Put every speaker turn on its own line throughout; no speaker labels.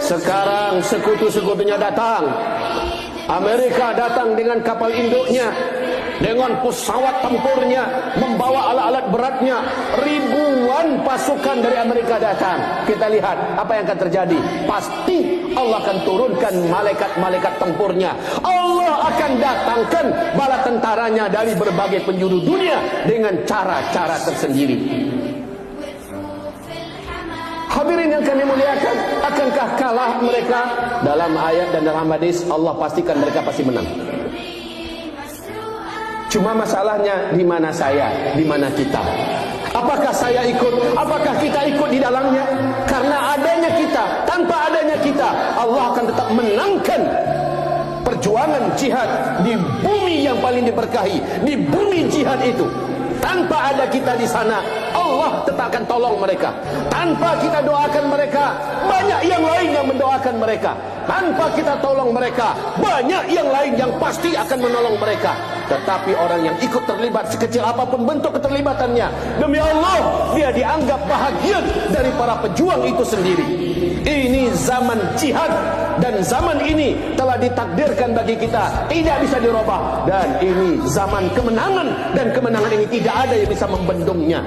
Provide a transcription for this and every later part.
Sekarang sekutu-sekutunya datang. Amerika datang dengan kapal induknya, dengan pesawat tempurnya, membawa alat-alat beratnya. Ribuan pasukan dari Amerika datang. Kita lihat apa yang akan terjadi. Pasti Allah akan turunkan malaikat-malaikat tempurnya. Allah akan datangkan bala tentaranya dari berbagai penjuru dunia dengan cara-cara tersendiri. Hadirin yang kami muliakan, akankah kalah mereka? Dalam ayat dan dalam hadis Allah pastikan mereka pasti menang. Cuma masalahnya di mana saya, di mana kita? Apakah saya ikut? Apakah kita ikut di dalamnya? Karena adanya kita, tanpa adanya kita, Allah akan tetap menangkan perjuangan jihad di bumi yang paling diberkahi, di bumi jihad itu. Tanpa ada kita di sana, Allah tetap akan tolong mereka. Tanpa kita doakan mereka, banyak yang lain yang mendoakan mereka. Tanpa kita tolong mereka, banyak yang lain yang pasti akan menolong mereka. Tetapi orang yang ikut terlibat, sekecil apapun bentuk keterlibatannya, demi Allah, dia dianggap bahagian dari para pejuang itu sendiri. Ini zaman jihad, dan zaman ini telah ditakdirkan bagi kita, tidak bisa dirubah. Dan ini zaman kemenangan, dan kemenangan ini tidak ada yang bisa membendungnya.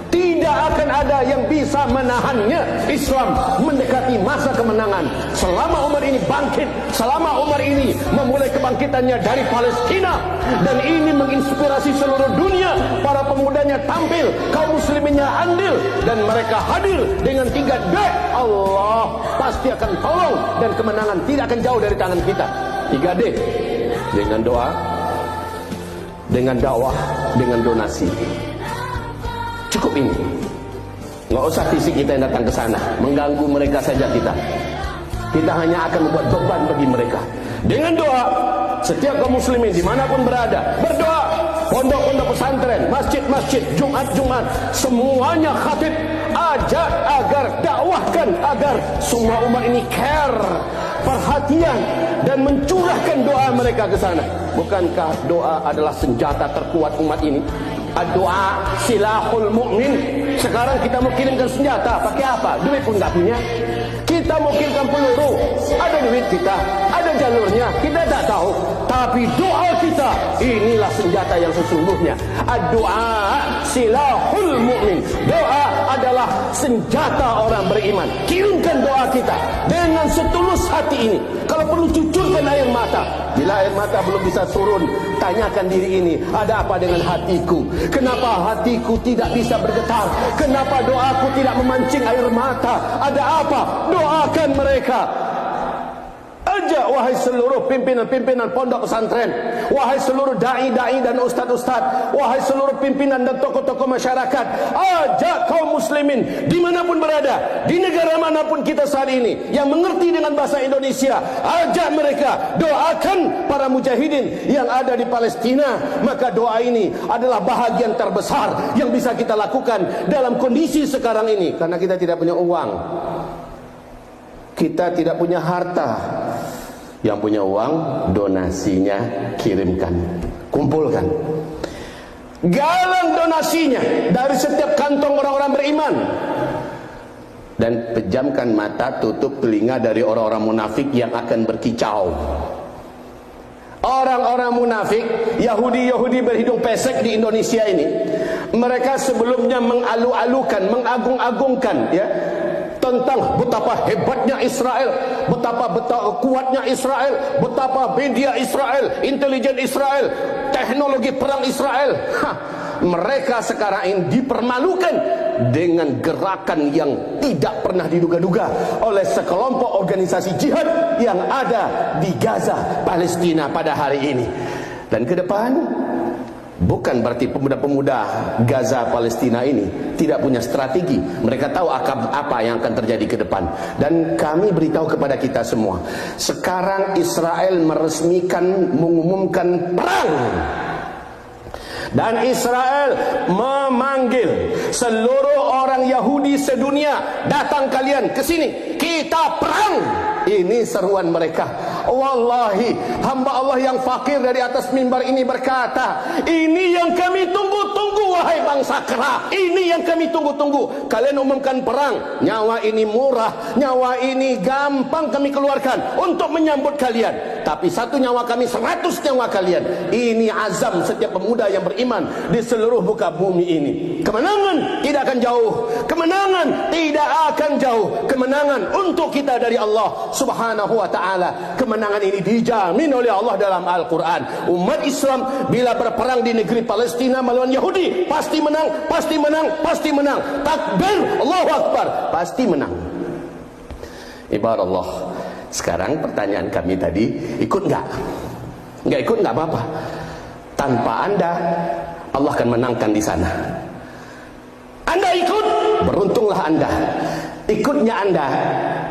Tidak akan ada yang bisa menahannya. Islam mendekati masa kemenangan. Selama Umar ini bangkit, selama Umar ini memulai kebangkitannya dari Palestina, dan ini menginspirasi seluruh dunia. Para pemudanya tampil, kaum musliminnya andil, dan mereka hadir dengan 3D. Allah pasti akan tolong, dan kemenangan tidak akan jauh dari tangan kita. 3D, dengan doa, dengan dakwah, dengan donasi. Cukup ini. Nggak usah fisik kita yang datang ke sana, mengganggu mereka saja kita. Kita hanya akan membuat beban bagi mereka. Dengan doa, setiap kaum muslimin dimanapun berada, berdoa. Pondok-pondok pesantren, masjid-masjid, Jumat-Jumat, semuanya khatib, ajak agar dakwahkan, agar semua umat ini care, perhatian, dan mencurahkan doa mereka ke sana. Bukankah doa adalah senjata terkuat umat ini? Doa silahul mu'min. Sekarang kita mau kirimkan senjata, pakai apa? Duit pun nggak punya. Kita mau kirimkan peluru, ada duit kita, ada jalurnya, kita tak tahu. Tapi doa kita, inilah senjata yang sesungguhnya. Doa silahul mu'min. Doa adalah senjata orang beriman. Kirimkan doa kita dengan setulus hati ini. Kalau perlu cucurkan air mata. Bila air mata belum bisa turun, tanyakan diri ini, ada apa dengan hatiku? Kenapa hatiku tidak bisa bergetar? Kenapa doaku tidak memancing air mata? Ada apa? Doakan mereka. Ajak wahai seluruh pimpinan-pimpinan pondok pesantren, wahai seluruh da'i-da'i dan ustaz-ustaz, wahai seluruh pimpinan dan tokoh-tokoh masyarakat, ajak kaum muslimin dimanapun berada, di negara manapun kita saat ini, yang mengerti dengan bahasa Indonesia, ajak mereka, doakan para mujahidin yang ada di Palestina. Maka doa ini adalah bahagian terbesar yang bisa kita lakukan dalam kondisi sekarang ini. Karena kita tidak punya uang, kita tidak punya harta. Yang punya uang, donasinya kirimkan, kumpulkan, galang donasinya dari setiap kantong orang-orang beriman, dan pejamkan mata, tutup telinga dari orang-orang munafik yang akan berkicau. Orang-orang munafik, Yahudi-Yahudi berhidung pesek di Indonesia ini, mereka sebelumnya mengalu-alukan, mengagung-agungkan, ya, tentang betapa hebatnya Israel, betapa kuatnya Israel, betapa media Israel, intelijen Israel, teknologi perang Israel. Mereka sekarang ini dipermalukan dengan gerakan yang tidak pernah diduga-duga oleh sekelompok organisasi jihad yang ada di Gaza, Palestina pada hari ini. Dan ke depan, bukan berarti pemuda-pemuda Gaza, Palestina ini tidak punya strategi. Mereka tahu apa yang akan terjadi ke depan. Dan kami beritahu kepada kita semua, sekarang Israel meresmikan, mengumumkan perang. Dan Israel memanggil seluruh orang Yahudi sedunia, datang kalian ke sini, kita perang. Ini seruan mereka. Wallahi, hamba Allah yang fakir dari atas mimbar ini berkata, ini yang kami tunggu-tunggu wahai bangsa kera, ini yang kami tunggu-tunggu. Kalian umumkan perang, nyawa ini murah, nyawa ini gampang kami keluarkan untuk menyambut kalian. Tapi satu nyawa kami 100 nyawa kalian. Ini azam setiap pemuda yang beriman di seluruh muka bumi ini. Kemenangan tidak akan jauh, kemenangan tidak akan jauh. Kemenangan untuk kita dari Allah Subhanahu wa ta'ala. Kemenangan ini dijamin oleh Allah dalam Al-Quran. Umat Islam bila berperang di negeri Palestina melawan Yahudi, pasti menang, pasti menang, pasti menang. Takbir, Allahu Akbar, pasti menang. Ibarat Allah. Sekarang pertanyaan kami tadi, ikut enggak? Enggak ikut enggak apa-apa. Tanpa Anda, Allah akan menangkan di sana. Anda ikut, beruntunglah Anda. Ikutnya Anda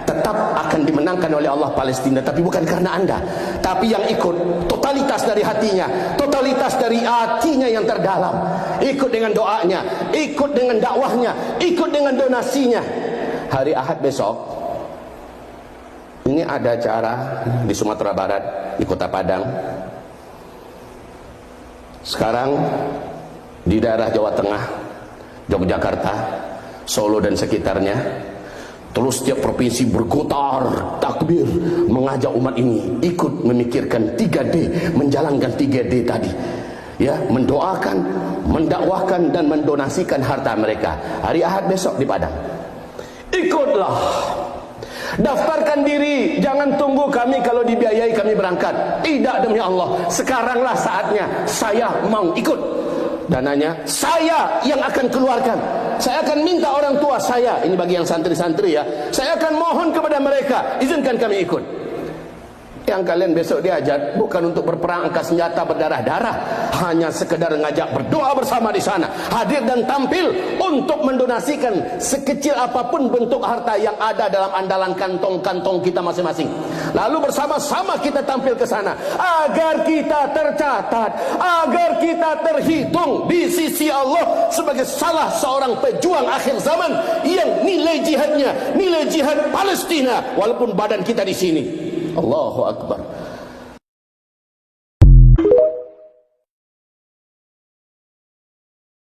tetap akan dimenangkan oleh Allah Palestina, tapi bukan karena Anda, tapi yang ikut totalitas dari hatinya, totalitas dari hatinya yang terdalam, ikut dengan doanya, ikut dengan dakwahnya, ikut dengan donasinya. Hari Ahad besok ini ada acara di Sumatera Barat, di Kota Padang. Sekarang di daerah Jawa Tengah, Yogyakarta, Solo dan sekitarnya. Terus setiap provinsi bergotar takbir, mengajak umat ini ikut memikirkan 3D, menjalankan 3D tadi. Ya, mendoakan, mendakwahkan dan mendonasikan harta mereka. Hari Ahad besok di Padang. Ikutlah. Daftarkan diri, jangan tunggu kami kalau dibiayai kami berangkat. Tidak, demi Allah, sekaranglah saatnya saya mau ikut. Dananya saya yang akan keluarkan. Saya akan minta orang tua saya, ini bagi yang santri-santri ya, saya akan mohon kepada mereka, izinkan kami ikut. Yang kalian besok diajak bukan untuk berperang angkat senjata berdarah-darah, hanya sekedar ngajak berdoa bersama di sana, hadir dan tampil untuk mendonasikan sekecil apapun bentuk harta yang ada dalam andalan kantong-kantong kita masing-masing. Lalu bersama-sama kita tampil ke sana agar kita tercatat, agar kita terhitung di sisi Allah sebagai salah seorang pejuang akhir zaman yang nilai jihadnya, nilai jihad Palestina, walaupun badan kita di sini. Allahu Akbar.